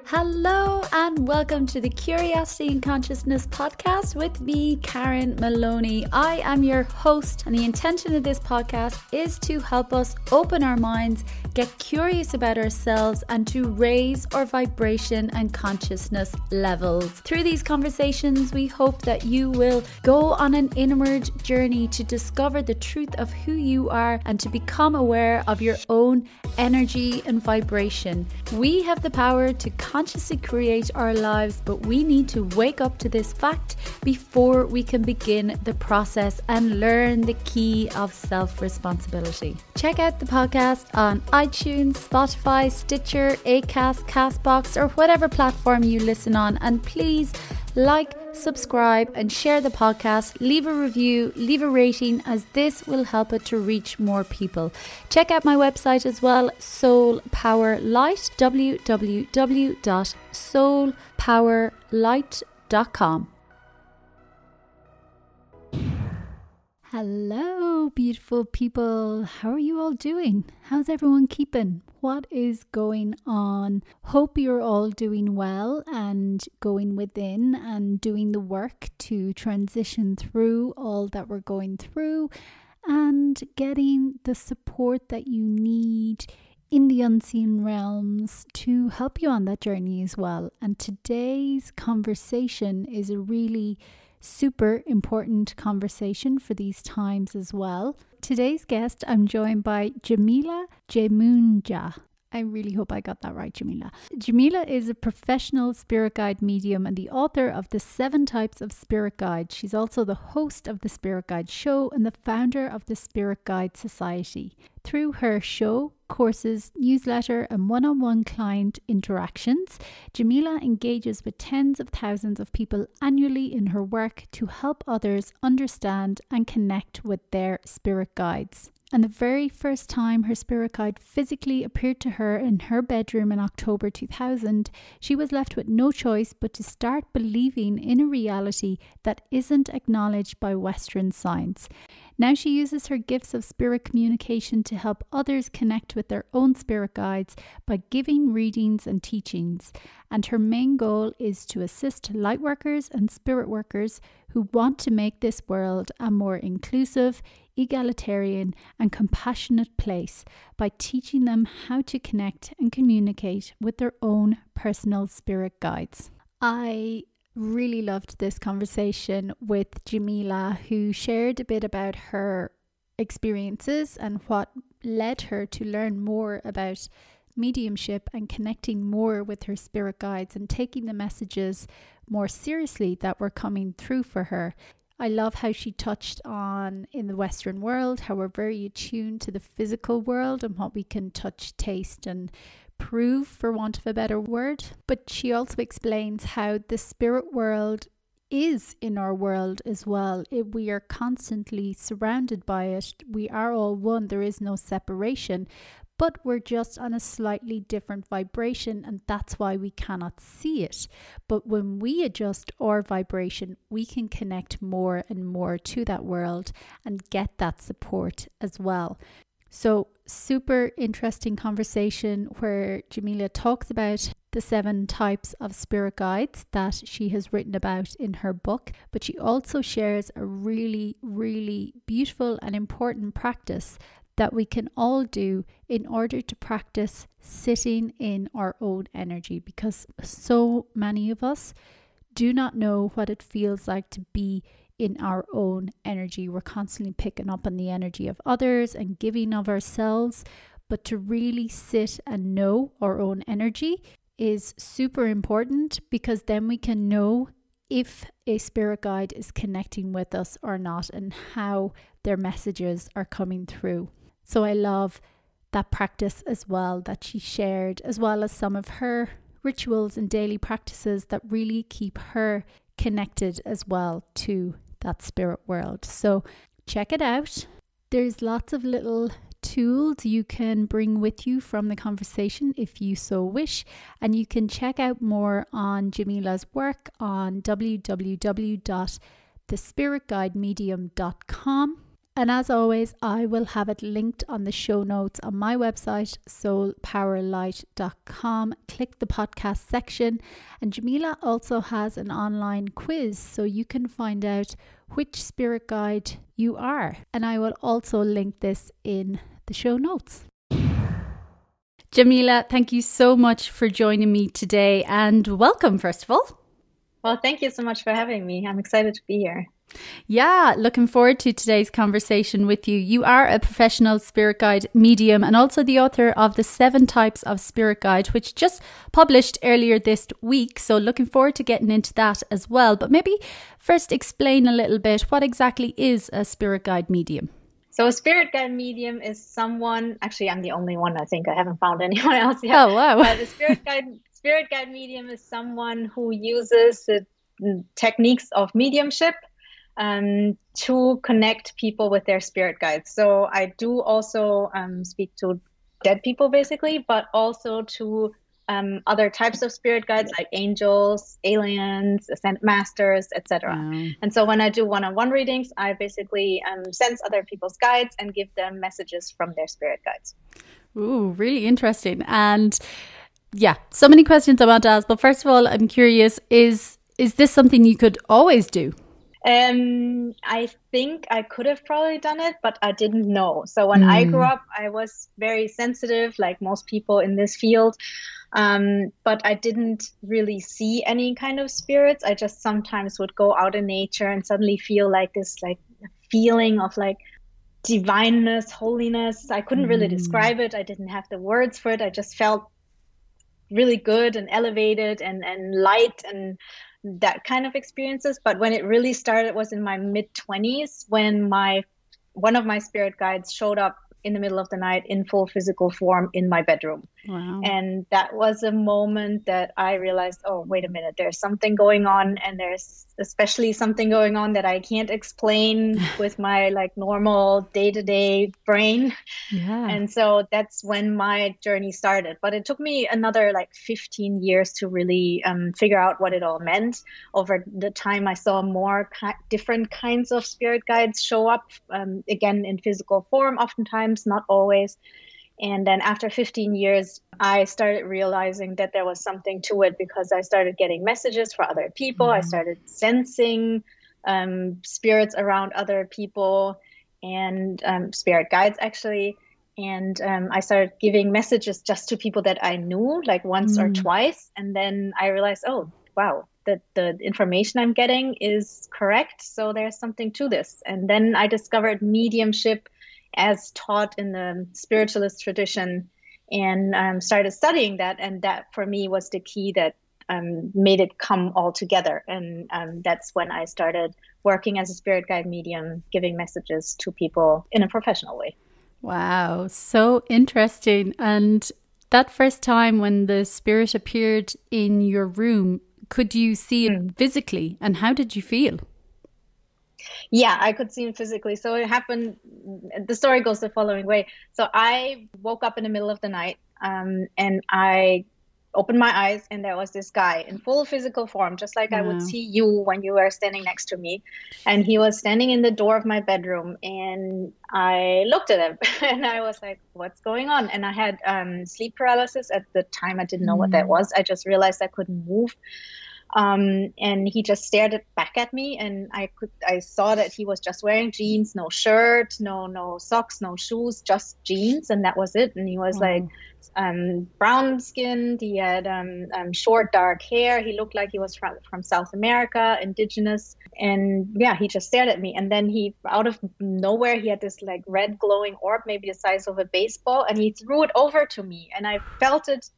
Hello and welcome to the Curiosity and Consciousness podcast with me, Karen Maloney. I am your host, and the intention of this podcast is to help us open our minds, get curious about ourselves, and to raise our vibration and consciousness levels. Through these conversations, we hope that you will go on an inward journey to discover the truth of who you are and to become aware of your own energy and vibration. We have the power to consciously create our lives, but we need to wake up to this fact before we can begin the process and learn the key of self-responsibility. Check out the podcast on iTunes, Spotify, Stitcher, Acast, Castbox, or whatever platform you listen on, and please like, subscribe, and share the podcast. Leave a review, leave a rating, as this will help it to reach more people. Check out my website as well, Soul Power Light, www.soulpowerlight.com. Hello, beautiful people. How are you all doing? How's everyone keeping? What is going on? Hope you're all doing well and going within and doing the work to transition through all that we're going through and getting the support that you need in the unseen realms to help you on that journey as well. And today's conversation is a really super important conversation for these times as well. Today's guest, I'm joined by Yamile Yemoonyah. I really hope I got that right, Yamile. Yamile is a professional spirit guide medium and the author of the 7 Types of Spirit Guide. She's also the host of the Spirit Guide Show and the founder of the Spirit Guide Society. Through her show, courses, newsletter, and one-on-one client interactions, Yamile engages with tens of thousands of people annually in her work to help others understand and connect with their spirit guides. And the very first time her spirit guide physically appeared to her in her bedroom in October 2000, she was left with no choice but to start believing in a reality that isn't acknowledged by Western science. Now she uses her gifts of spirit communication to help others connect with their own spirit guides by giving readings and teachings. And her main goal is to assist lightworkers and spirit workers who want to make this world a more inclusive, egalitarian, and compassionate place by teaching them how to connect and communicate with their own personal spirit guides. I really loved this conversation with Yamile, who shared a bit about her experiences and what led her to learn more about mediumship and connecting more with her spirit guides and taking the messages more seriously that were coming through for her. I love how she touched on, in the Western world, how we're very attuned to the physical world and what we can touch, taste, and prove, for want of a better word. But she also explains how the spirit world is in our world as well. We are constantly surrounded by it. We are all one. There is no separation. But we're just on a slightly different vibration, and that's why we cannot see it. But when we adjust our vibration, we can connect more and more to that world and get that support as well. So super interesting conversation where Yamile talks about the 7 types of spirit guides that she has written about in her book, but she also shares a really, really beautiful and important practice that we can all do in order to practice sitting in our own energy, because so many of us do not know what it feels like to be in our own energy. We're constantly picking up on the energy of others and giving of ourselves, but to really sit and know our own energy is super important, because then we can know if a spirit guide is connecting with us or not and how their messages are coming through. So I love that practice as well that she shared, as well as some of her rituals and daily practices that really keep her connected as well to that spirit world. So check it out. There's lots of little tools you can bring with you from the conversation if you so wish, and you can check out more on Yamile's work on www.thespiritguidemedium.com. And as always, I will have it linked on the show notes on my website, soulpowerlight.com. Click the podcast section. And Yamile also has an online quiz so you can find out which spirit guide you are. And I will also link this in the show notes. Yamile, thank you so much for joining me today, and welcome, first of all. Well, thank you so much for having me. I'm excited to be here. Yeah, looking forward to today's conversation with you. You are a professional spirit guide medium and also the author of The 7 Types of Spirit Guide, which just published earlier this week. So looking forward to getting into that as well. But maybe first explain a little bit, what exactly is a spirit guide medium? So a spirit guide medium is someone, actually I'm the only one, I think. I haven't found anyone else yet. Oh, wow. But a spirit guide medium is someone who uses the techniques of mediumship to connect people with their spirit guides. So I do also speak to dead people, basically, but also to other types of spirit guides like angels, aliens, ascended masters, etc. Wow. And so when I do one-on-one readings, I basically sense other people's guides and give them messages from their spirit guides. Ooh, really interesting. And yeah, so many questions I want to ask. But first of all, I'm curious, is this something you could always do? I think I could have probably done it, but I didn't know. So when I grew up, I was very sensitive, like most people in this field. But I didn't really see any kind of spirits. I just sometimes would go out in nature and suddenly feel like this like feeling of like divineness, holiness. I couldn't really describe it. I didn't have the words for it. I just felt really good and elevated and light and that kind of experiences. But when it really started was in my mid-20s when one of my spirit guides showed up in the middle of the night in full physical form in my bedroom. Wow. And that was a moment that I realized, oh, wait a minute, there's something going on. And there's especially something going on that I can't explain with my like normal day-to-day brain. Yeah. And so that's when my journey started. But it took me another like 15 years to really figure out what it all meant. Over the time, I saw more different kinds of spirit guides show up, again, in physical form, oftentimes, not always. And then after 15 years, I started realizing that there was something to it because I started getting messages for other people. I started sensing spirits around other people and spirit guides, actually. And I started giving messages just to people that I knew, like once or twice. And then I realized, oh, wow, that the information I'm getting is correct. So there's something to this. And then I discovered mediumship as taught in the spiritualist tradition and started studying that. And that for me was the key that made it come all together. And that's when I started working as a spirit guide medium, giving messages to people in a professional way. Wow, so interesting. And that first time when the spirit appeared in your room, could you see it physically? And how did you feel? Yeah, I could see him physically. So it happened, the story goes the following way. So I woke up in the middle of the night and I opened my eyes and there was this guy in full physical form, just like I would see you when you were standing next to me. And he was standing in the door of my bedroom and I looked at him and I was like, what's going on? And I had sleep paralysis at the time. I didn't know what that was. I just realized I couldn't move. And he just stared back at me and I saw that he was just wearing jeans, no shirt, no socks, no shoes, just jeans. And that was it. And he was like, brown skinned. He had, short, dark hair. He looked like he was from South America, indigenous. And yeah, he just stared at me. And then he, out of nowhere, he had this like red glowing orb, maybe the size of a baseball. And he threw it over to me and I felt it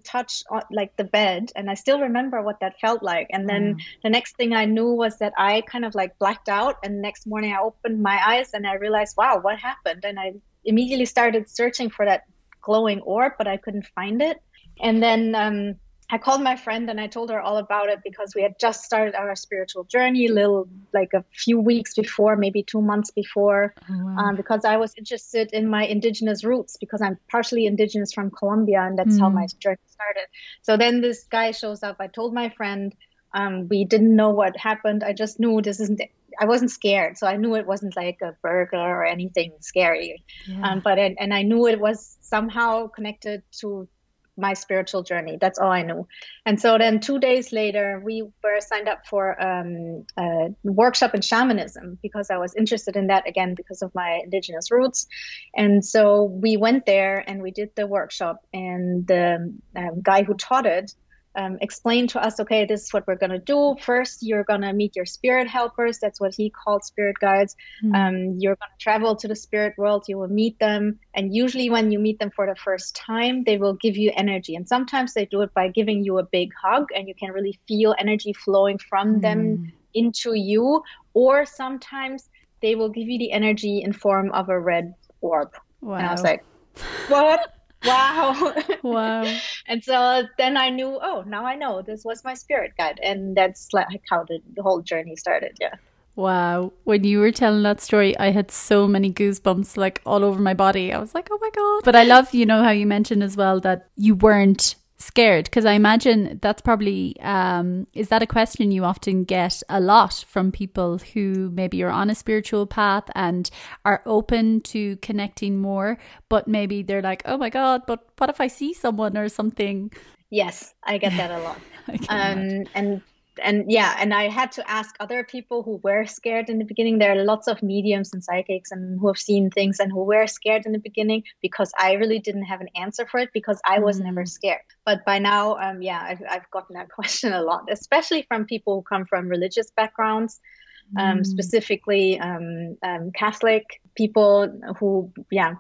touch on, like the bed, and I still remember what that felt like. And then the next thing I knew was that I kind of like blacked out, and next morning I opened my eyes and I realized, wow, what happened? And I immediately started searching for that glowing orb, but I couldn't find it. And then I called my friend and I told her all about it because we had just started our spiritual journey a few weeks before, maybe 2 months before, because I was interested in my indigenous roots because I'm partially indigenous from Colombia, and that's how my journey started. So then this guy shows up. I told my friend, we didn't know what happened. I just knew this isn't I wasn't scared. So I knew it wasn't like a burglar or anything scary. Yeah. And I knew it was somehow connected to my spiritual journey. That's all I knew. And so then 2 days later, we were signed up for a workshop in shamanism because I was interested in that again because of my indigenous roots. And so we went there and we did the workshop, and the guy who taught it explained to us, okay, this is what we're going to do. First, you're going to meet your spirit helpers. That's what he called spirit guides. You're going to travel to the spirit world. You will meet them. And usually when you meet them for the first time, they will give you energy. And sometimes they do it by giving you a big hug, and you can really feel energy flowing from them into you. Or sometimes they will give you the energy in form of a red orb. Wow. And I was like, what? Wow. Wow. And so then I knew, oh, now I know this was my spirit guide. And that's like how the whole journey started. Yeah. Wow. When you were telling that story, I had so many goosebumps like all over my body. I was like, oh my God. But I love, how you mentioned as well that you weren't scared, because I imagine that's probably, is that a question you often get a lot from people who maybe are on a spiritual path and are open to connecting more, but maybe they're like, oh my God, but what if I see someone or something? Yes, I get that a lot. And I had to ask other people who were scared in the beginning. There are lots of mediums and psychics and who have seen things and who were scared in the beginning, because I really didn't have an answer for it because I was never scared. But by now, I've gotten that question a lot, especially from people who come from religious backgrounds. Specifically Catholic people who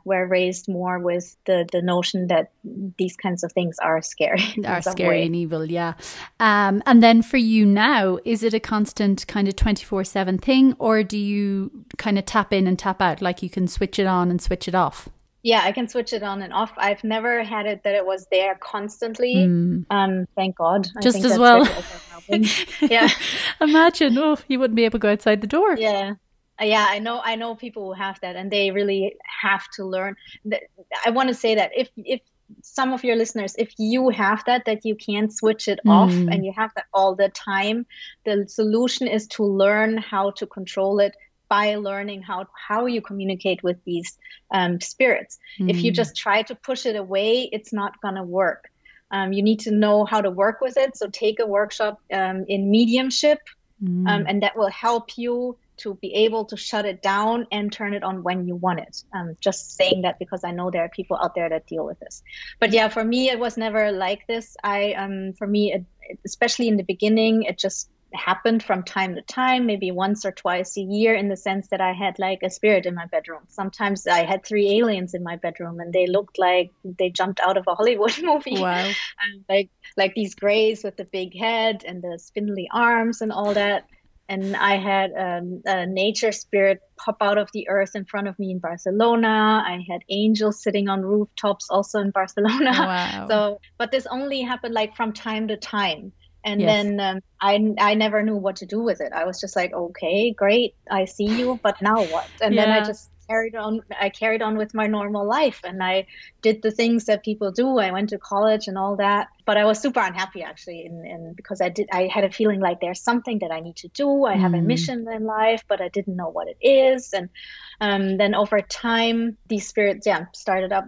were raised more with the notion that these kinds of things are scary. Are scary and evil, yeah. And then for you now, is it a constant kind of 24/7 thing, or do you kind of tap in and tap out, like you can switch it on and switch it off? Yeah, I can switch it on and off. I've never had it that it was there constantly. Thank God. Just as well. Yeah. Imagine, you wouldn't be able to go outside the door. Yeah. Yeah, I know people who have that, and they really have to learn. I want to say that if some of your listeners, if you have that you can't switch it off and you have that all the time, the solution is to learn how to control it by learning how you communicate with these spirits. If you just try to push it away, it's not going to work. You need to know how to work with it. So take a workshop in mediumship, and that will help you to be able to shut it down and turn it on when you want it. Just saying that because I know there are people out there that deal with this. But yeah, for me, it was never like this. For me, especially in the beginning, it just happened from time to time, maybe once or twice a year, in the sense that I had like a spirit in my bedroom. Sometimes I had 3 aliens in my bedroom, and they looked like they jumped out of a Hollywood movie. Wow. like these grays with the big head and the spindly arms and all that. And I had a nature spirit pop out of the earth in front of me in Barcelona. I had angels sitting on rooftops also in Barcelona. Wow. So, but this only happened like from time to time. And then I never knew what to do with it. I was just like, okay, great, I see you, but now what? And then I just carried on. I carried on with my normal life, and I did the things that people do. I went to college and all that, but I was super unhappy actually, because I had a feeling like there's something that I need to do. I have a mission in life, but I didn't know what it is. And then over time, these spirits, started up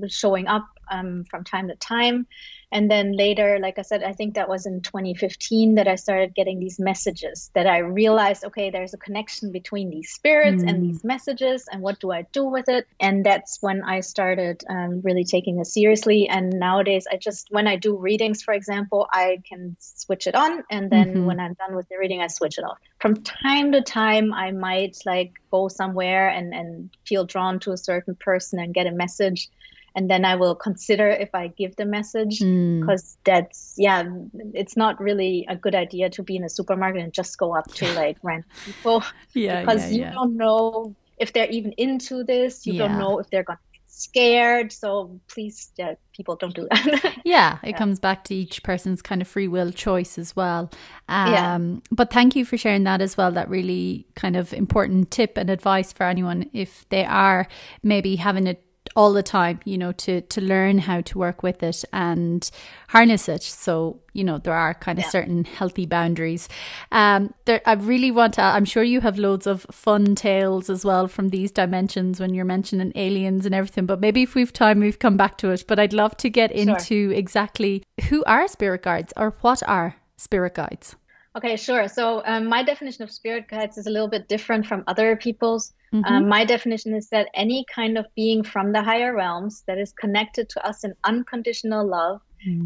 showing up from time to time. And then later, like I said, I think that was in 2015 that I started getting these messages, that I realized, okay, there's a connection between these spirits and these messages, and what do I do with it? And that's when I started really taking this seriously. And nowadays, when I do readings, for example, I can switch it on, and then when I'm done with the reading, I switch it off. From time to time, I might like go somewhere and feel drawn to a certain person and get a message. And then I will consider if I give the message, because it's not really a good idea to be in a supermarket and just go up to like random people, because you don't know if they're even into this. You don't know if they're going to get scared. So please, people don't do that. It comes back to each person's kind of free will choice as well. But thank you for sharing that as well. That really kind of important tip and advice for anyone if they are maybe having a all the time, to learn how to work with it and harness it. So, there are kind of certain healthy boundaries. I really want to, I'm sure you have loads of fun tales as well from these dimensions when you're mentioning aliens and everything, but maybe if we've time, we've come back to it. But I'd love to get into exactly who are spirit guides, or what are spirit guides? Okay, sure. So my definition of spirit guides is a little bit different from other people's. My definition is that any kind of being from the higher realms that is connected to us in unconditional love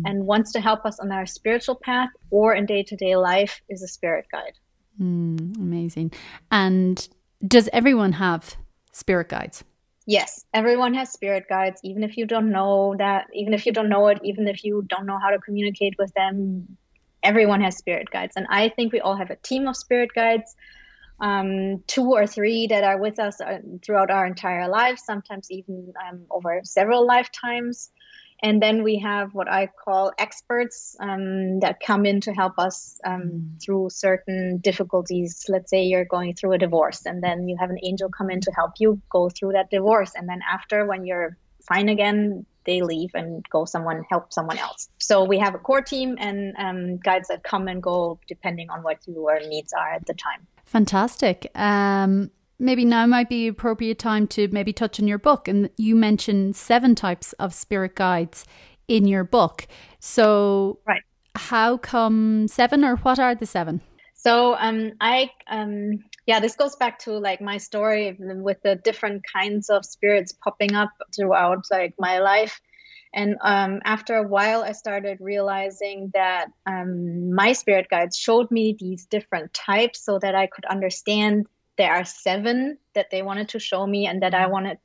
and wants to help us on our spiritual path or in day-to-day life is a spirit guide. Amazing. And does everyone have spirit guides? Yes, everyone has spirit guides, even if you don't know that, even if you don't know it, even if you don't know how to communicate with them. Everyone has spirit guides. And I think we all have a team of spirit guides, 2 or 3 that are with us throughout our entire lives, sometimes even over several lifetimes. And then we have what I call experts that come in to help us through certain difficulties. Let's say you're going through a divorce, and then you have an angel come in to help you go through that divorce. And then after, when you're fine again, they leave and help someone else. So we have a core team and guides that come and go depending on what your needs are at the time. Fantastic. Maybe now might be appropriate time to maybe touch on your book. And you mentioned 7 types of spirit guides in your book. So how come 7, or what are the 7? So this goes back to like my story with the different kinds of spirits popping up throughout like my life. And after a while, I started realizing that my spirit guides showed me these different types so that I could understand there are 7 that they wanted to show me and that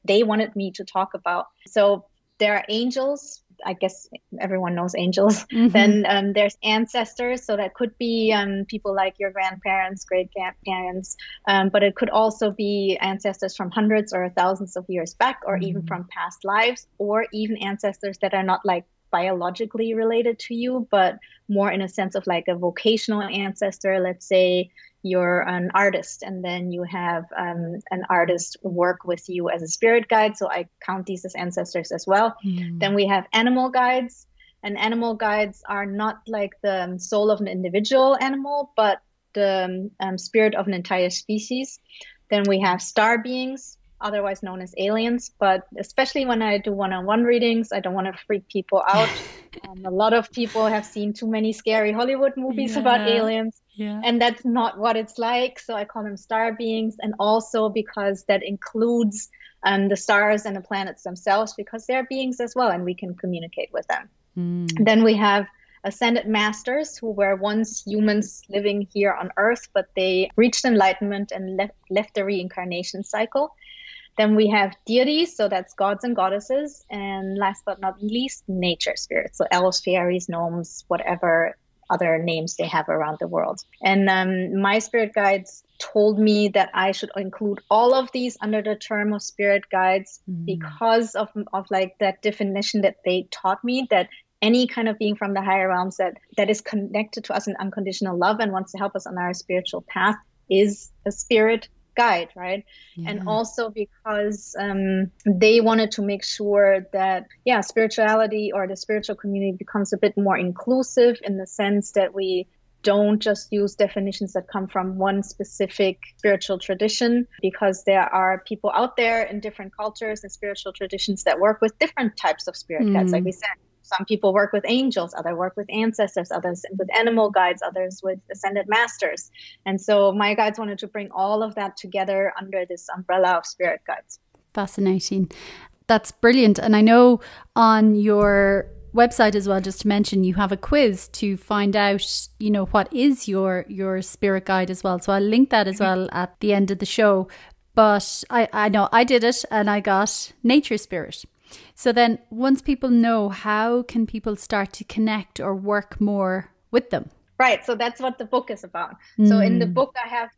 they wanted me to talk about. So there are angels. I guess everyone knows angels. Then there's ancestors. So that could be people like your grandparents, great-grandparents, but it could also be ancestors from hundreds or thousands of years back, or even from past lives, or even ancestors that are not like biologically related to you, but more in a sense of like a vocational ancestor. Let's say you're an artist and then you have an artist work with you as a spirit guide. So I count these as ancestors as well. Then we have animal guides, and animal guides are not like the soul of an individual animal, but the spirit of an entire species. Then we have star beings, otherwise known as aliens. But especially when I do one-on-one readings, I don't want to freak people out. A lot of people have seen too many scary Hollywood movies about aliens, and that's not what it's like. So I call them star beings, and also because that includes the stars and the planets themselves, because they're beings as well, and we can communicate with them. Then we have ascended masters, who were once humans living here on Earth, but they reached enlightenment and left the reincarnation cycle. Then we have deities, so that's gods and goddesses. And last but not least, nature spirits, so elves, fairies, gnomes, whatever other names they have around the world. And my spirit guides told me that I should include all of these under the term of spirit guides because of like that definition that they taught me, that any kind of being from the higher realms that is connected to us in unconditional love and wants to help us on our spiritual path is a spirit guide, right? And also because they wanted to make sure that spirituality or the spiritual community becomes a bit more inclusive, in the sense that we don't just use definitions that come from one specific spiritual tradition, because there are people out there in different cultures and spiritual traditions that work with different types of spirit guides. Like we said, some people work with angels, others work with ancestors, others with animal guides, others with ascended masters. And so my guides wanted to bring all of that together under this umbrella of spirit guides. Fascinating. That's brilliant. And I know on your website as well, just to mention, you have a quiz to find out, what is your spirit guide as well. So I'll link that as well at the end of the show. But I know I did it and I got nature spirit. So then once people know, how can people start to connect or work more with them? Right. So that's what the book is about. So in the book, I have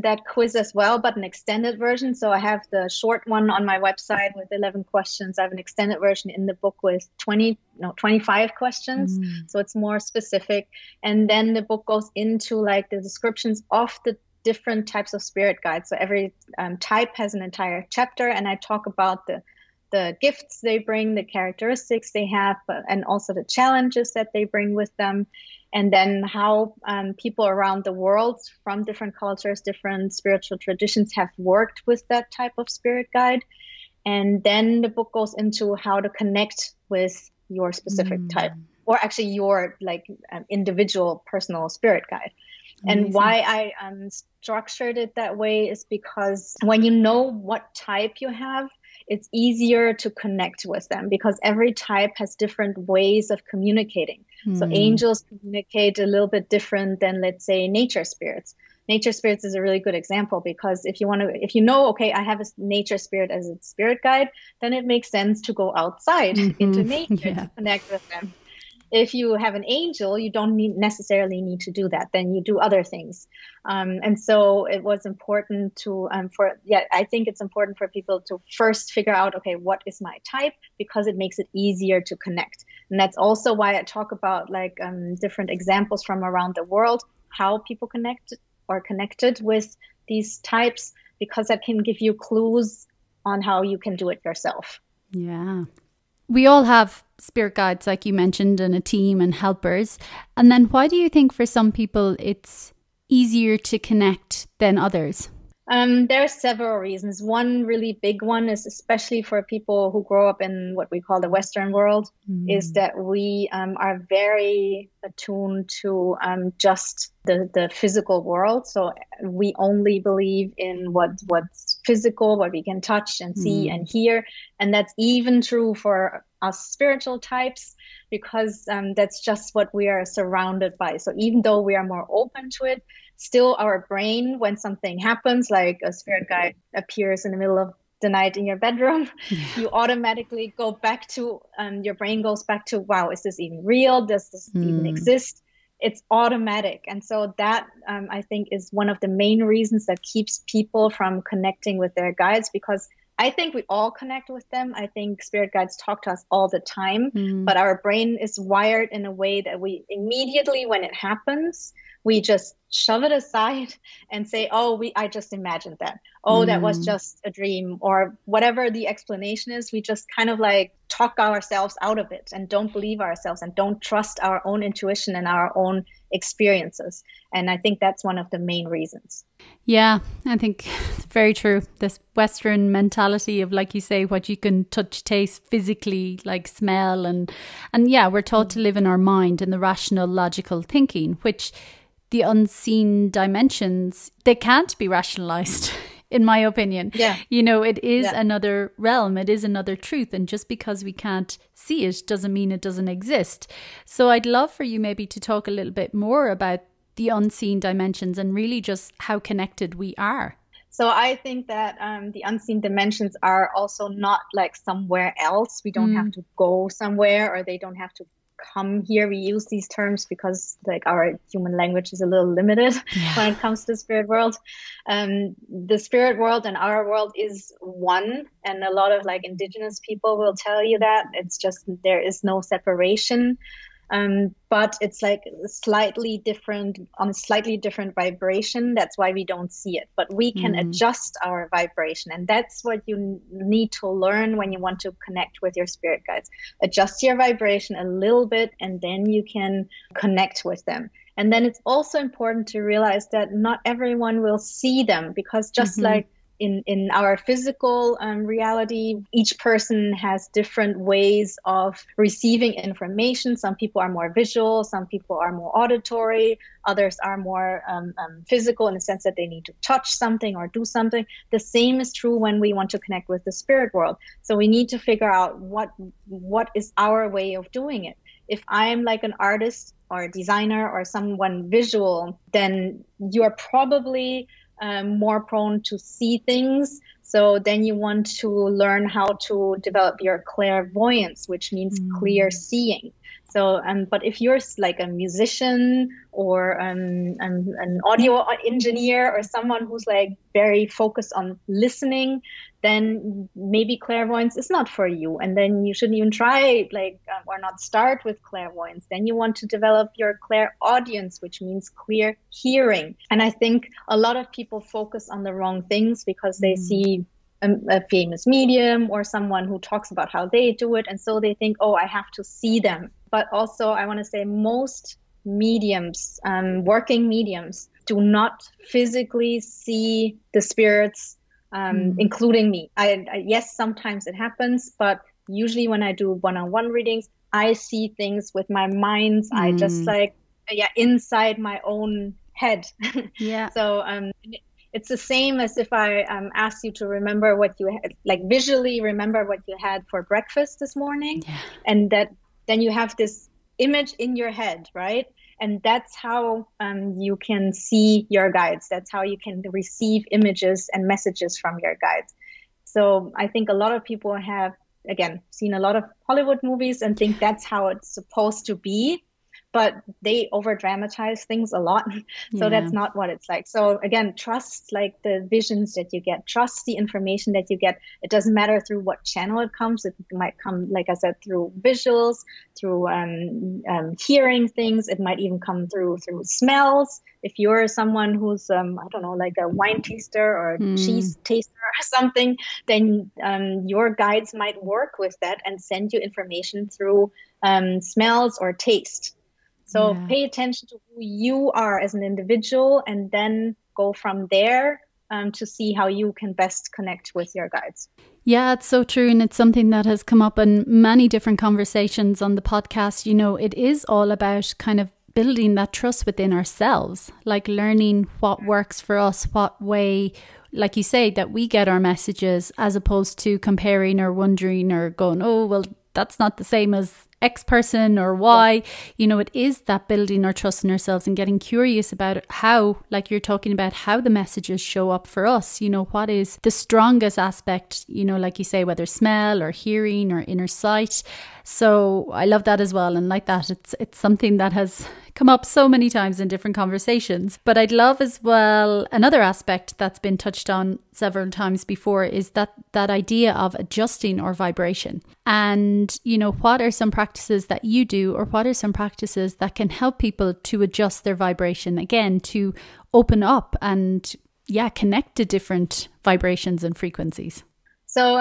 that quiz as well, but an extended version. So I have the short one on my website with 11 questions. I have an extended version in the book with 25 questions. So it's more specific. And then the book goes into like the descriptions of the different types of spirit guides. So every type has an entire chapter, and I talk about the the gifts they bring, the characteristics they have, and also the challenges that they bring with them. And then how people around the world from different cultures, different spiritual traditions have worked with that type of spirit guide. And then the book goes into how to connect with your specific type, or actually your individual personal spirit guide. Amazing. And why I structured it that way is because when you know what type you have, it's easier to connect with them, because every type has different ways of communicating. So angels communicate a little bit different than, let's say, nature spirits. Nature spirits is a really good example, because if you know, okay, I have a nature spirit as a spirit guide, then it makes sense to go outside into nature to connect with them. If you have an angel, you don't necessarily need to do that. Then you do other things. And so it was important to, I think it's important for people to first figure out, okay, what is my type? Because it makes it easier to connect. And that's also why I talk about different examples from around the world, how people connected with these types, because that can give you clues on how you can do it yourself. Yeah. We all have spirit guides, like you mentioned, and a team and helpers. And then why do you think for some people it's easier to connect than others? There are several reasons. One really big one is, especially for people who grow up in what we call the Western world, is that we are very attuned to just the physical world. So we only believe in what's physical, what we can touch and see and hear. And that's even true for us spiritual types, because that's just what we are surrounded by. So even though we are more open to it, still our brain, when something happens, like a spirit guide appears in the middle of the night in your bedroom, you automatically go back to, your brain goes back to, wow, is this even real? Does this even exist? It's automatic. And so that, I think, is one of the main reasons that keeps people from connecting with their guides, because I think we all connect with them. I think spirit guides talk to us all the time, but our brain is wired in a way that we immediately, when it happens, we just shove it aside and say, I just imagined that. That was just a dream, or whatever the explanation is. We just kind of talk ourselves out of it and don't believe ourselves and don't trust our own intuition and our own experiences. And I think that's one of the main reasons. Yeah, I think it's very true. This Western mentality of, like you say, what you can touch, taste physically, like smell. And yeah, we're taught to live in our mind and the rational, logical thinking, which the unseen dimensions, they can't be rationalized, in my opinion. Yeah. It is another realm. It is another truth. And just because we can't see it doesn't mean it doesn't exist. So I'd love for you maybe to talk a little bit more about the unseen dimensions and really just how connected we are. So I think that the unseen dimensions are also not like somewhere else. We don't have to go somewhere, or they don't have to come here. We use these terms because our human language is a little limited when it comes to the spirit world. The spirit world and our world is one, and a lot of indigenous people will tell you that it's just, there is no separation. But it's slightly different, on a slightly different vibration. That's why we don't see it, but we can adjust our vibration. And that's what you need to learn when you want to connect with your spirit guides. Adjust your vibration a little bit, and then you can connect with them. And then it's also important to realize that not everyone will see them, because just like in our physical reality, each person has different ways of receiving information. Some people are more visual, some people are more auditory, others are more physical in the sense that they need to touch something or do something. The same is true when we want to connect with the spirit world. So we need to figure out what is our way of doing it. If I'm an artist or a designer or someone visual, then you are probably more prone to see things. So then you want to learn how to develop your clairvoyance, which means clear seeing. So, but if you're a musician or an audio engineer or someone who's very focused on listening, then maybe clairvoyance is not for you. And then you shouldn't even try or not start with clairvoyance. Then you want to develop your clairaudience, which means clear hearing. And I think a lot of people focus on the wrong things because they see a famous medium or someone who talks about how they do it. And so they think, oh, I have to see them. But also, I want to say most mediums, working mediums, do not physically see the spirits, including me. Yes, sometimes it happens, but usually when I do one-on-one readings, I see things with my mind's eye, just like, inside my own head. Yeah. So it's the same as if I asked you to remember what you had, like visually remember what you had for breakfast this morning. Yeah. And then you have this image in your head, right? And that's how you can see your guides. That's how you can receive images and messages from your guides. So I think a lot of people have, again, seen a lot of Hollywood movies and think that's how it's supposed to be. But they over dramatize things a lot. So that's not what it's like. So again, trust like the visions that you get, trust the information that you get. It doesn't matter through what channel it comes. It might come, like I said, through visuals, through hearing things. It might even come through smells. If you're someone who's, I don't know, like a wine taster or cheese taster or something, then your guides might work with that and send you information through smells or taste. So pay attention to who you are as an individual and then go from there to see how you can best connect with your guides. Yeah, it's so true. And it's something that has come up in many different conversations on the podcast. You know, it is all about kind of building that trust within ourselves, like learning what works for us, what way, like you say, that we get our messages, as opposed to comparing or wondering or going, oh, well, that's not the same as X person or Y. You know, it is that building our trust in ourselves and getting curious about how, like you're talking about, how the messages show up for us. You know, what is the strongest aspect, you know, like you say, whether smell or hearing or inner sight. So I love that as well. And like that, it's something that has come up so many times in different conversations. But I'd love as well, another aspect that's been touched on several times before is that idea of adjusting our vibration. And, you know, what are some practices that you do, or what are some practices that can help people to adjust their vibration, again, to open up and, connect to different vibrations and frequencies? So,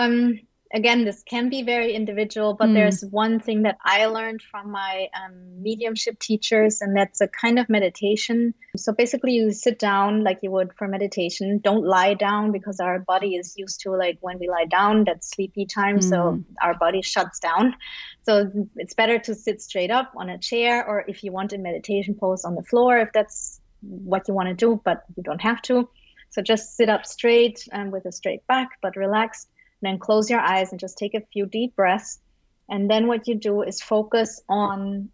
again, this can be very individual, but there's one thing that I learned from my mediumship teachers, and that's a kind of meditation. So basically you sit down like you would for meditation. Don't lie down, because our body is used to, like, when we lie down, that's sleepy time. So our body shuts down. So it's better to sit straight up on a chair, or if you want a meditation pose, on the floor, if that's what you want to do, but you don't have to. So just sit up straight and with a straight back, but relaxed. Then close your eyes and just take a few deep breaths. And then what you do is focus on,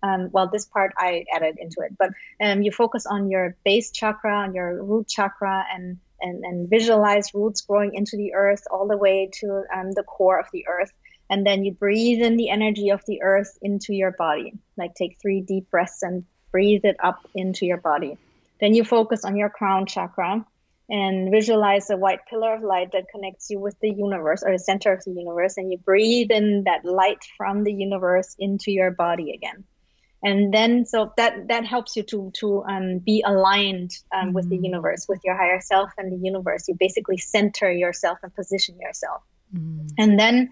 this part I added into it, but you focus on your base chakra, on your root chakra, and visualize roots growing into the earth all the way to the core of the earth. And then you breathe in the energy of the earth into your body. Like, take 3 deep breaths and breathe it up into your body. Then you focus on your crown chakra and visualize a white pillar of light that connects you with the universe, or the center of the universe. And you breathe in that light from the universe into your body again. And then, so that helps you to be aligned with the universe, with your higher self and the universe. You basically center yourself and position yourself. And then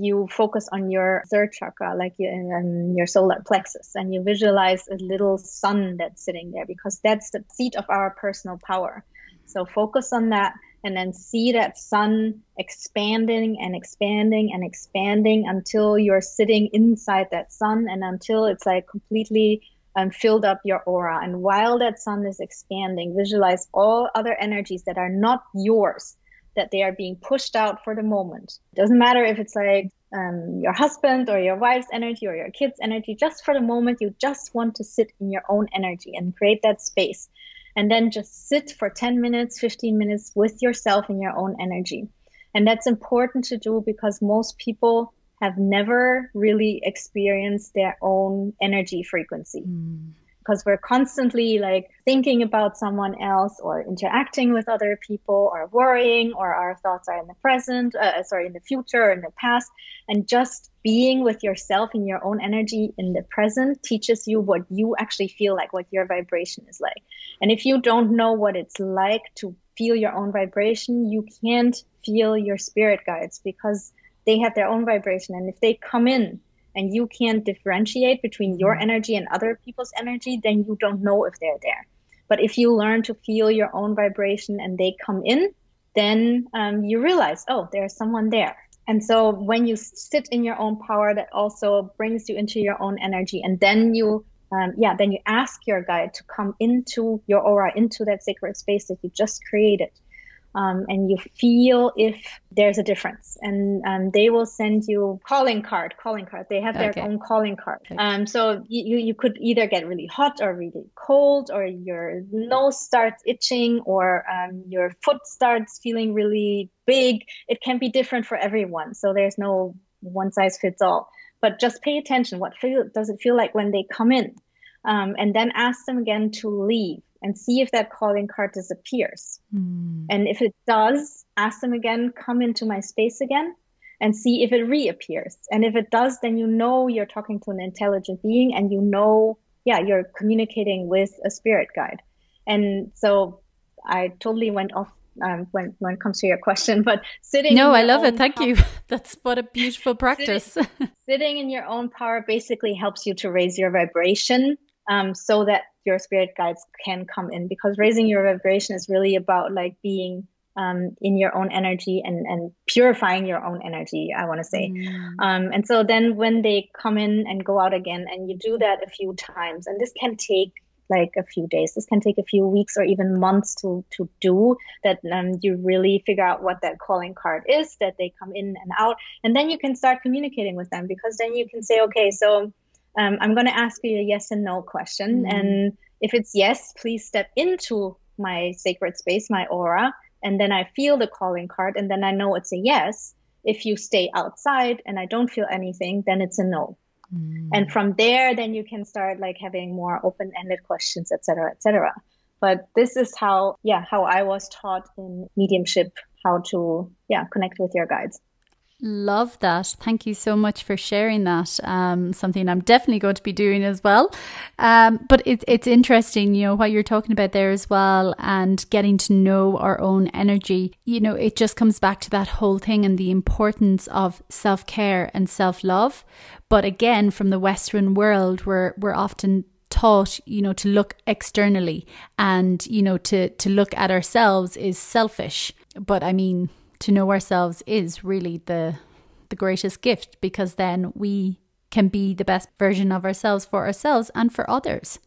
you focus on your third chakra, like your solar plexus, and you visualize a little sun that's sitting there, because that's the seat of our personal power. So focus on that, and then see that sun expanding and expanding and expanding until you're sitting inside that sun, and until it's like completely filled up your aura. And while that sun is expanding, visualize all other energies that are not yours, that they are being pushed out for the moment. It doesn't matter if it's like your husband or your wife's energy or your kids' energy. Just for the moment, you just want to sit in your own energy and create that space. And then just sit for 10 minutes, 15 minutes with yourself in your own energy. And that's important to do, because most people have never really experienced their own energy frequency. Because we're constantly like thinking about someone else, or interacting with other people, or worrying, or our thoughts are in the present, in the future, or in the past. And just being with yourself in your own energy in the present teaches you what you actually feel like, what your vibration is like. And if you don't know what it's like to feel your own vibration, you can't feel your spirit guides, because they have their own vibration. And if they come in and you can't differentiate between your energy and other people's energy, then you don't know if they're there. But if you learn to feel your own vibration and they come in, then you realize, oh, there's someone there. And so when you sit in your own power, that also brings you into your own energy. And then you ask your guide to come into your aura, into that sacred space that you just created. And you feel if there's a difference, and they will send you calling card. They have their own calling card. So you could either get really hot or really cold, or your nose starts itching, or your foot starts feeling really big. It can be different for everyone. So there's no one size fits all. But just pay attention. What does it feel like when they come in? And then ask them again to leave, and see if that calling card disappears. And if it does, ask them again, come into my space again, and see if it reappears. And if it does, then you know you're talking to an intelligent being, and you know, you're communicating with a spirit guide. And so I totally went off when it comes to your question, but sitting. No, I love it. Thank you. That's what a beautiful practice. Sitting in your own power basically helps you to raise your vibration, so that your spirit guides can come in, because raising your vibration is really about like being in your own energy and purifying your own energy, I want to say. And so then when they come in and go out again, and you do that a few times, and this can take like a few days, this can take a few weeks or even months to do that, you really figure out what that calling card is, that they come in and out, and then you can start communicating with them, because then you can say, okay, so I'm going to ask you a yes and no question. And if it's yes, please step into my sacred space, my aura. And then I feel the calling card, and then I know it's a yes. If you stay outside and I don't feel anything, then it's a no. And from there, then you can start like having more open-ended questions, et cetera, et cetera. But this is how I was taught in mediumship, how to connect with your guides. Love that. Thank you so much for sharing that. Something I'm definitely going to be doing as well. But it's interesting, you know, what you're talking about there as well, and getting to know our own energy. You know, it just comes back to that whole thing and the importance of self-care and self-love. But again, from the Western world, we're often taught, you know, to look externally, and, you know, to look at ourselves is selfish. But I mean, to know ourselves is really the greatest gift, because then we can be the best version of ourselves for ourselves and for others.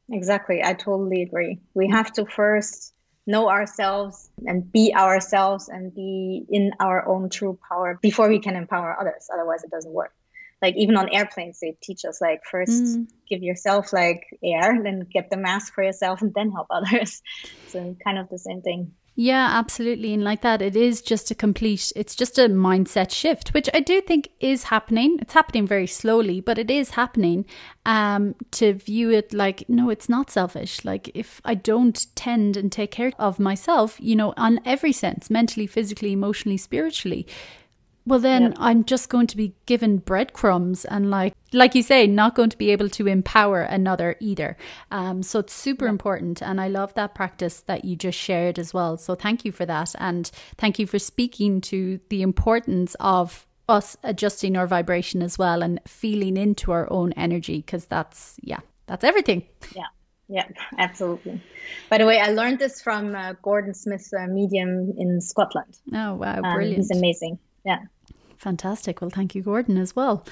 Exactly. I totally agree. We have to first know ourselves and be ourselves and be in our own true power before we can empower others. Otherwise, it doesn't work. Like even on airplanes, they teach us like first give yourself like air, then get the mask for yourself, and then help others. So kind of the same thing. Yeah, absolutely. And like that, it's just a mindset shift, which I do think is happening. It's happening very slowly, but it is happening, to view it like, no, it's not selfish. Like if I don't tend and take care of myself, you know, on every sense, mentally, physically, emotionally, spiritually, well, then I'm just going to be given breadcrumbs and like you say, not going to be able to empower another either. So it's super important. And I love that practice that you just shared as well. So thank you for that. And thank you for speaking to the importance of us adjusting our vibration as well and feeling into our own energy, because that's everything. Yeah, absolutely. By the way, I learned this from Gordon Smith, a medium in Scotland. Oh, wow. Brilliant. He's amazing. Yeah. Fantastic. Well, thank you, Gordon, as well.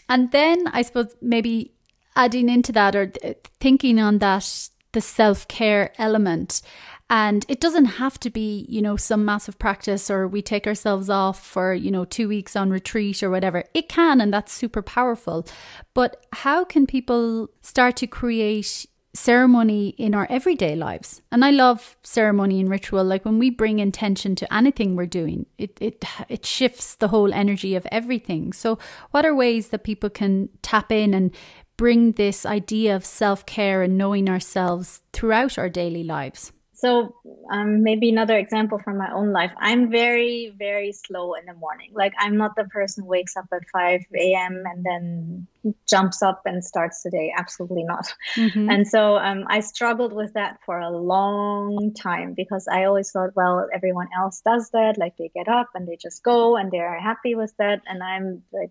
And then I suppose maybe adding into that, or thinking on that, the self-care element. And it doesn't have to be, you know, some massive practice, or we take ourselves off for, you know, 2 weeks on retreat or whatever. It can, and that's super powerful. But how can people start to create ceremony in our everyday lives? And I love ceremony and ritual. Like when we bring intention to anything we're doing, it shifts the whole energy of everything. So what are ways that people can tap in and bring this idea of self-care and knowing ourselves throughout our daily lives? So maybe another example from my own life. I'm very, very slow in the morning. Like I'm not the person who wakes up at 5 a.m. and then jumps up and starts the day. Absolutely not. Mm-hmm. And so I struggled with that for a long time because I always thought, well, everyone else does that. Like they get up and they just go and they're happy with that. And I'm like,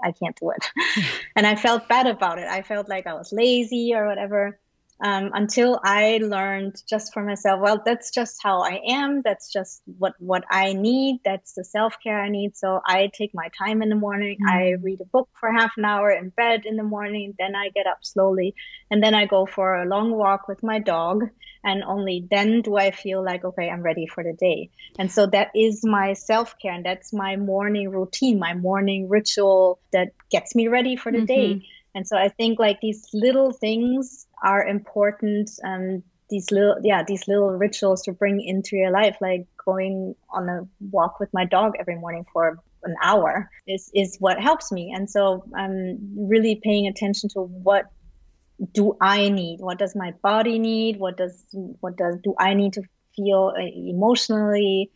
I can't do it. And I felt bad about it. I felt like I was lazy or whatever. Until I learned just for myself, well, that's just how I am. That's just what I need. That's the self-care I need. So I take my time in the morning. I read a book for half an hour in bed in the morning. Then I get up slowly. And then I go for a long walk with my dog. And only then do I feel like, okay, I'm ready for the day. And so that is my self-care. And that's my morning routine, my morning ritual that gets me ready for the day. And so I think like these little things are important, these little rituals to bring into your life, like going on a walk with my dog every morning for an hour is what helps me. And so I'm really paying attention to what do I need? What does my body need? What do I need to feel emotionally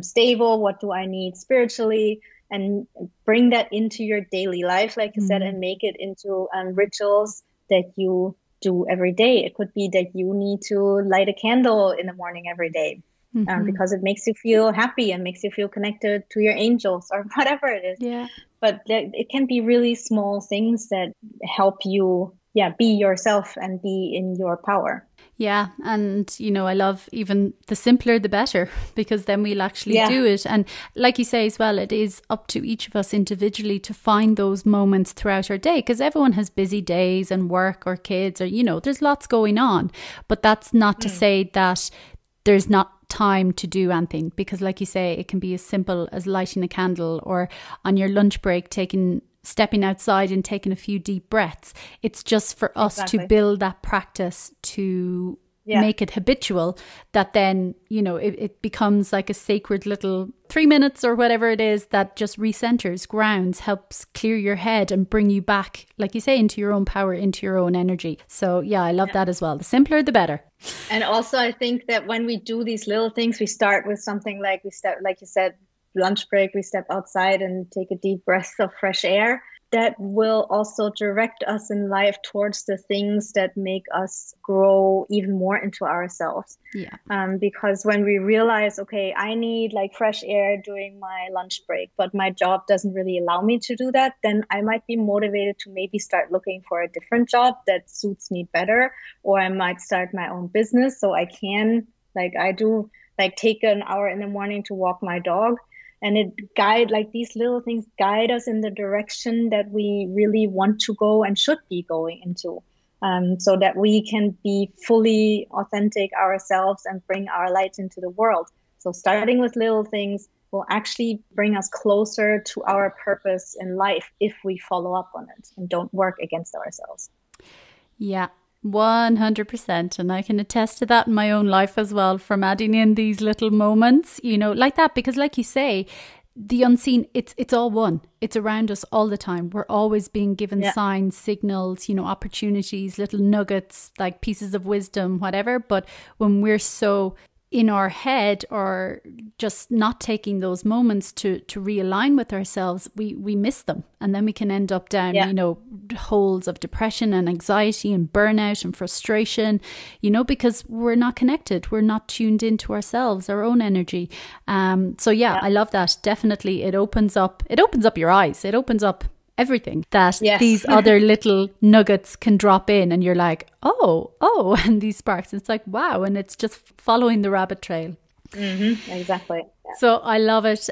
stable? What do I need spiritually? And bring that into your daily life, like you said, and make it into rituals that you do every day. It could be that you need to light a candle in the morning every day because it makes you feel happy and makes you feel connected to your angels or whatever it is. Yeah. But it can be really small things that help you, be yourself and be in your power. Yeah. And, I love even the simpler, the better, because then we'll actually do it. And like you say as well, it is up to each of us individually to find those moments throughout our day, because everyone has busy days and work or kids or, there's lots going on. But that's not to say that there's not time to do anything, because like you say, it can be as simple as lighting a candle or on your lunch break, stepping outside and taking a few deep breaths. It's just for us to build that practice to make it habitual, that then, it becomes like a sacred little 3 minutes or whatever it is that just recenters, grounds, helps clear your head and bring you back, like you say, into your own power, into your own energy. So I love that as well. The simpler, the better. And also I think that when we do these little things, we start with something like you said, lunch break, we step outside and take a deep breath of fresh air. That will also direct us in life towards the things that make us grow even more into ourselves. Yeah. Because when we realize, okay, I need like fresh air during my lunch break, but my job doesn't really allow me to do that, then I might be motivated to maybe start looking for a different job that suits me better, or I might start my own business so I can, like I do, like take an hour in the morning to walk my dog. And these little things guide us in the direction that we really want to go and should be going into, so that we can be fully authentic ourselves and bring our light into the world. So starting with little things will actually bring us closer to our purpose in life if we follow up on it and don't work against ourselves. Yeah. 100%. And I can attest to that in my own life as well, from adding in these little moments, like that, because like you say, the unseen, it's all one. It's around us all the time. We're always being given signs, signals, opportunities, little nuggets, like pieces of wisdom, whatever. But when we're so in our head or just not taking those moments to realign with ourselves, we miss them. And then we can end up down, holes of depression and anxiety and burnout and frustration, because we're not connected. We're not tuned into ourselves, our own energy. I love that. Definitely. It opens up your eyes. It opens up everything that these other little nuggets can drop in, and you're like, oh, and these sparks. It's like, wow. And it's just following the rabbit trail. Exactly. Yeah. So I love it.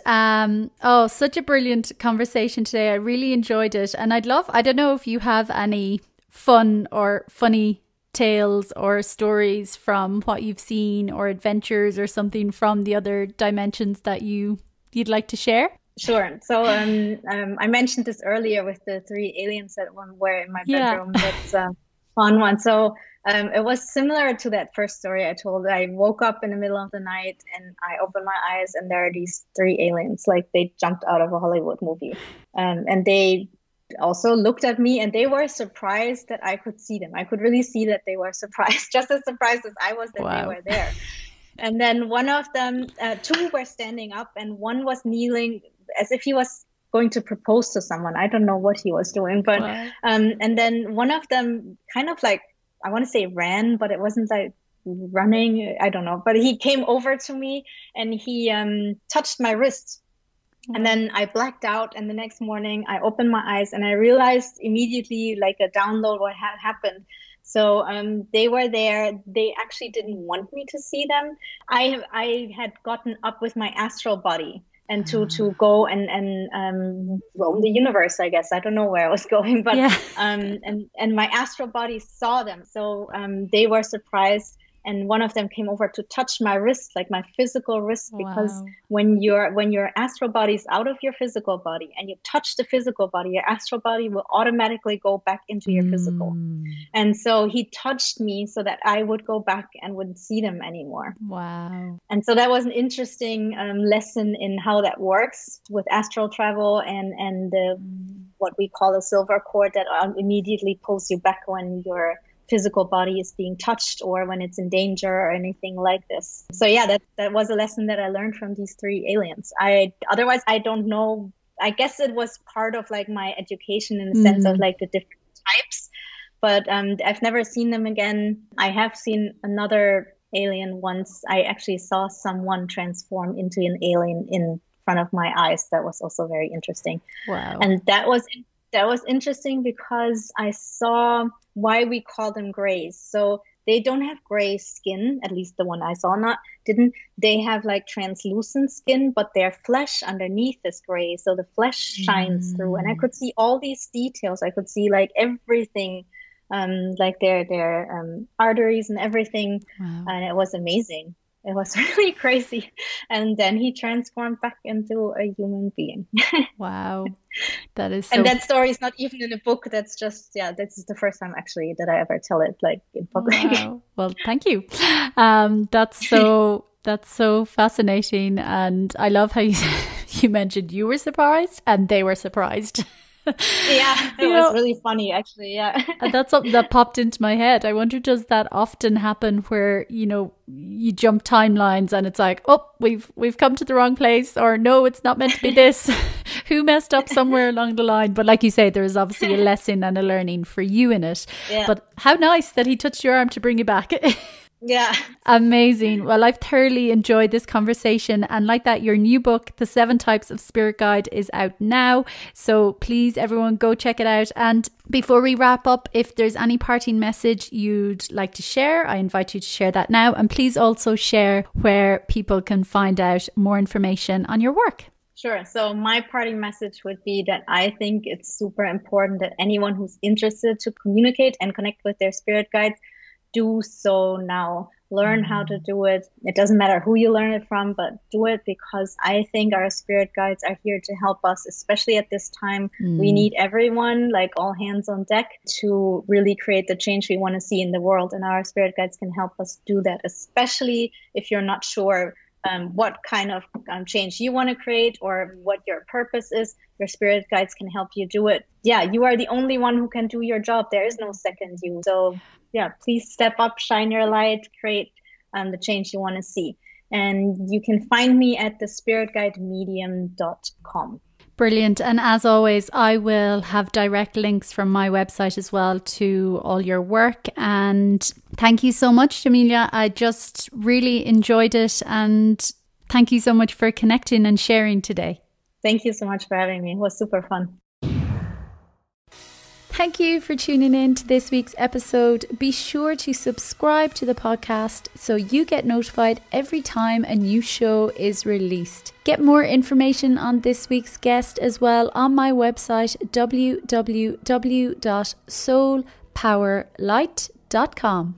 Such a brilliant conversation today. I really enjoyed it. And I don't know if you have any fun or funny tales or stories from what you've seen, or adventures or something from the other dimensions that you'd like to share. Sure. So I mentioned this earlier with the 3 aliens that were in my bedroom. That's a fun one. So it was similar to that first story I told. I woke up in the middle of the night and I opened my eyes and there are these 3 aliens, like they jumped out of a Hollywood movie. And they also looked at me, and they were surprised that I could see them. I could really see that they were surprised, just as surprised as I was that they were there. And then one of them, two were standing up, and one was kneeling as if he was going to propose to someone. I don't know what he was doing, but and then one of them kind of like, I want to say ran, but it wasn't like running. I don't know, but he came over to me and he touched my wrist. And then I blacked out, and the next morning I opened my eyes and I realized immediately, like a download, what had happened. So they were there. They actually didn't want me to see them. I had gotten up with my astral body and to go and roam the universe, I guess. I don't know where I was going, but and my astral body saw them. So they were surprised. And one of them came over to touch my wrist, like my physical wrist, because when your astral body is out of your physical body and you touch the physical body, your astral body will automatically go back into your physical. And so he touched me so that I would go back and wouldn't see them anymore. Wow. And so that was an interesting lesson in how that works with astral travel and what we call a silver cord that immediately pulls you back when you're physical body is being touched or when it's in danger or anything like this. So yeah, that was a lesson that I learned from these three aliens. Otherwise I don't know. I guess it was part of like my education in the sense of like the different types, but I've never seen them again. I have seen another alien once. I actually saw someone transform into an alien in front of my eyes. That was also very interesting. Wow. And that was interesting because I saw why we call them grays. So they don't have gray skin, at least the one I saw didn't. They have like translucent skin, but their flesh underneath is gray. So the flesh shines through. And I could see all these details. I could see like everything, like their arteries and everything. Wow. And it was amazing. It was really crazy. And then he transformed back into a human being. Wow. That is so... And that story is not even in a book. That's just, this is the first time actually that I ever tell it like in public. Wow. Well, thank you. That's so fascinating. And I love how you mentioned you were surprised and they were surprised. Yeah, it was really funny actually. Yeah. And that's something that popped into my head. I wonder, does that often happen where, you jump timelines and it's like, oh, we've come to the wrong place, or no, it's not meant to be this. Who messed up somewhere along the line? But like you say, there is obviously a lesson and a learning for you in it. Yeah. But how nice that he touched your arm to bring you back. Yeah. Amazing. Well, I've thoroughly enjoyed this conversation, and like that, your new book, The 7 Types of Spirit Guide, is out now. So please, everyone, go check it out. And before we wrap up, if there's any parting message you'd like to share, I invite you to share that now. And please also share where people can find out more information on your work. Sure. So my parting message would be that I think it's super important that anyone who's interested to communicate and connect with their spirit guides, do so now. Learn how to do it. It doesn't matter who you learn it from, but do it, because I think our spirit guides are here to help us, especially at this time. We need everyone, like all hands on deck, to really create the change we want to see in the world. And our spirit guides can help us do that, especially if you're not sure what kind of change you want to create or what your purpose is. Your spirit guides can help you do it. Yeah, you are the only one who can do your job. There is no second you. So yeah, please step up, shine your light, create the change you want to see. And you can find me at thespiritguidemedium.com. Brilliant. And as always, I will have direct links from my website as well to all your work. And thank you so much, Yamile. I just really enjoyed it. And thank you so much for connecting and sharing today. Thank you so much for having me. It was super fun. Thank you for tuning in to this week's episode. Be sure to subscribe to the podcast so you get notified every time a new show is released. Get more information on this week's guest as well on my website, www.soulpowerlight.com.